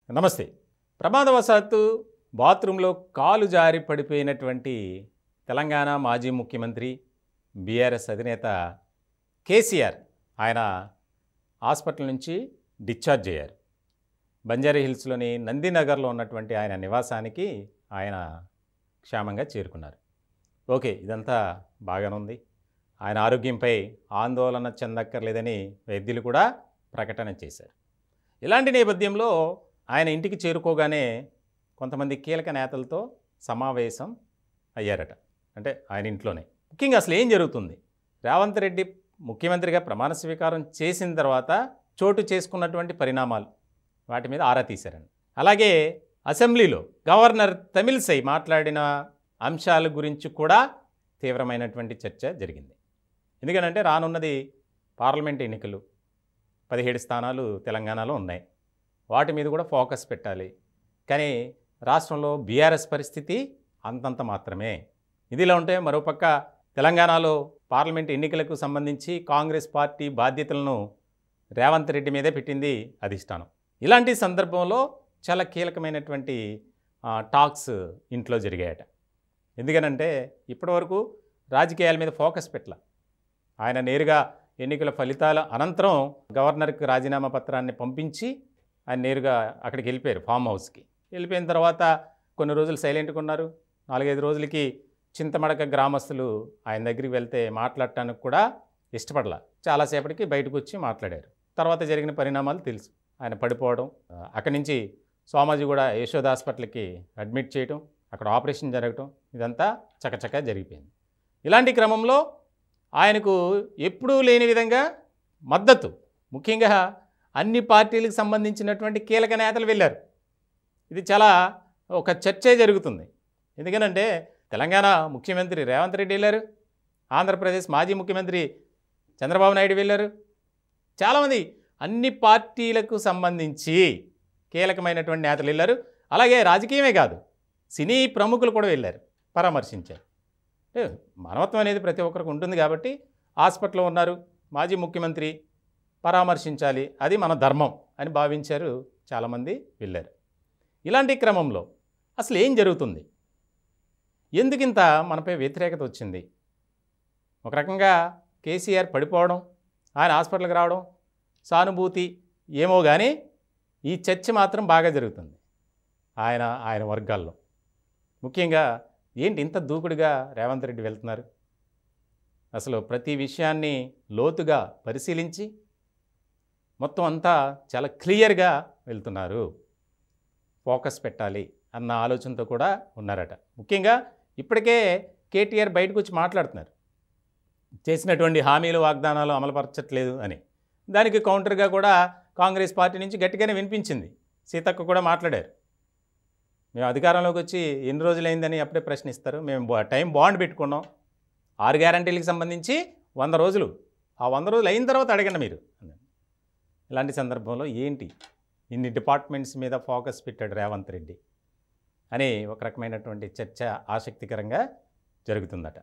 నమస్తే. ప్రమాదవశాత్తు బాత్రూంలో కాలు జారి పడిపోయినటువంటి తెలంగాణ మాజీ ముఖ్యమంత్రి బీఆర్ఎస్ అధినేత కేసీఆర్ ఆయన హాస్పిటల్ నుంచి డిశ్చార్జ్ అయ్యారు. బంజారా హిల్స్లోని నందినగర్లో ఉన్నటువంటి ఆయన నివాసానికి ఆయన క్షేమంగా చేరుకున్నారు. ఓకే, ఇదంతా బాగానే ఉంది. ఆయన ఆరోగ్యంపై ఆందోళన చెందక్కర్లేదని వైద్యులు కూడా ప్రకటన చేశారు. ఇలాంటి నేపథ్యంలో ఆయన ఇంటికి చేరుకోగానే కొంతమంది కీలక నేతలతో సమావేశం అయ్యారట. అంటే ఆయన ఇంట్లోనే. ముఖ్యంగా అసలు ఏం జరుగుతుంది? రేవంత్ రెడ్డి ముఖ్యమంత్రిగా ప్రమాణ స్వీకారం చేసిన తర్వాత చోటు చేసుకున్నటువంటి పరిణామాలు వాటి మీద ఆరా తీశారండి. అలాగే అసెంబ్లీలో గవర్నర్ తమిళిసై మాట్లాడిన అంశాల గురించి కూడా తీవ్రమైనటువంటి చర్చ జరిగింది. ఎందుకంటే రానున్నది పార్లమెంట్ ఎన్నికలు, 17 స్థానాలు తెలంగాణలో ఉన్నాయి. వాటి మీద కూడా ఫోకస్ పెట్టాలి. కానీ రాష్ట్రంలో బీఆర్ఎస్ పరిస్థితి అంతంత మాత్రమే. ఇదిలా ఉంటే మరోపక్క తెలంగాణలో పార్లమెంట్ ఎన్నికలకు సంబంధించి కాంగ్రెస్ పార్టీ బాధ్యతలను రేవంత్ రెడ్డి మీదే పెట్టింది అధిష్టానం. ఇలాంటి సందర్భంలో చాలా కీలకమైనటువంటి టాక్స్ ఇంట్లో జరిగాయట. ఎందుకనంటే ఇప్పటివరకు రాజకీయాల మీద ఫోకస్ పెట్టల. ఆయన నేరుగా ఎన్నికల ఫలితాల అనంతరం గవర్నర్కి రాజీనామా పత్రాన్ని పంపించి ఆయన నేరుగా అక్కడికి వెళ్ళిపోయారు, ఫామ్ హౌస్కి. వెళ్ళిపోయిన తర్వాత కొన్ని రోజులు సైలెంట్గా ఉన్నారు. 4-5 రోజులకి చింతమడక గ్రామస్తులు ఆయన దగ్గరికి వెళ్తే మాట్లాడటానికి కూడా ఇష్టపడలా. చాలాసేపటికి బయటకు వచ్చి మాట్లాడారు. తర్వాత జరిగిన పరిణామాలు తెలుసు. ఆయన పడిపోవడం, అక్కడి నుంచి సోమాజిగూడ యశోద హాస్పిటల్కి అడ్మిట్ చేయడం, అక్కడ ఆపరేషన్ జరగటం, ఇదంతా చకచకా జరిగిపోయింది. ఇలాంటి క్రమంలో ఆయనకు ఎప్పుడూ లేని విధంగా మద్దతు, ముఖ్యంగా అన్ని పార్టీలకు సంబంధించినటువంటి కీలక నేతలు వెళ్ళారు. ఇది చాలా ఒక చర్చే జరుగుతుంది. ఎందుకనంటే తెలంగాణ ముఖ్యమంత్రి రేవంత్ రెడ్డి వెళ్ళారు, ఆంధ్రప్రదేశ్ మాజీ ముఖ్యమంత్రి చంద్రబాబు నాయుడు వెళ్ళారు. చాలామంది అన్ని పార్టీలకు సంబంధించి కీలకమైనటువంటి నేతలు వెళ్ళారు. అలాగే రాజకీయమే కాదు, సినీ ప్రముఖులు కూడా వెళ్ళారు, పరామర్శించారు. అంటే మానవత్వం అనేది ప్రతి ఒక్కరికి ఉంటుంది కాబట్టి హాస్పిటల్లో ఉన్నారు, మాజీ ముఖ్యమంత్రి పరామర్శించాలి, అది మన ధర్మం అని భావించారు, చాలామంది వెళ్ళారు. ఇలాంటి క్రమంలో అసలు ఏం జరుగుతుంది? ఎందుకింత మనపై వ్యతిరేకత వచ్చింది? ఒక రకంగా కేసీఆర్ పడిపోవడం, ఆయన హాస్పిటల్కి రావడం, సానుభూతి ఏమో కానీ ఈ చర్చ మాత్రం బాగా జరుగుతుంది ఆయన వర్గాల్లో. ముఖ్యంగా ఏంటి ఇంత దూకుడుగా రేవంత్ రెడ్డి వెళ్తున్నారు? అసలు ప్రతి విషయాన్ని లోతుగా పరిశీలించి మొత్తం అంతా చాలా క్లియర్గా వెళ్తున్నారు. ఫోకస్ పెట్టాలి అన్న ఆలోచనతో కూడా ఉన్నారట. ముఖ్యంగా ఇప్పటికే కేటీఆర్ బయటకు వచ్చి మాట్లాడుతున్నారు, చేసినటువంటి హామీలు వాగ్దానాలు అమలుపరచట్లేదు అని. దానికి కౌంటర్గా కూడా కాంగ్రెస్ పార్టీ నుంచి గట్టిగానే వినిపించింది. సీతక్క కూడా మాట్లాడారు. మేము అధికారంలోకి వచ్చి ఎన్ని రోజులైందని అప్పుడే ప్రశ్నిస్తారు, మేము టైం బాండ్ పెట్టుకున్నాం, 6 గ్యారంటీలకు సంబంధించి 100 రోజులు, ఆ 100 రోజులు అయిన తర్వాత అడగండి మీరు. ఇలాంటి సందర్భంలో ఏంటి ఇన్ని డిపార్ట్మెంట్స్ మీద ఫోకస్ పెట్టాడు రేవంత్ రెడ్డి అని ఒక రకమైనటువంటి చర్చ ఆసక్తికరంగా జరుగుతుందట.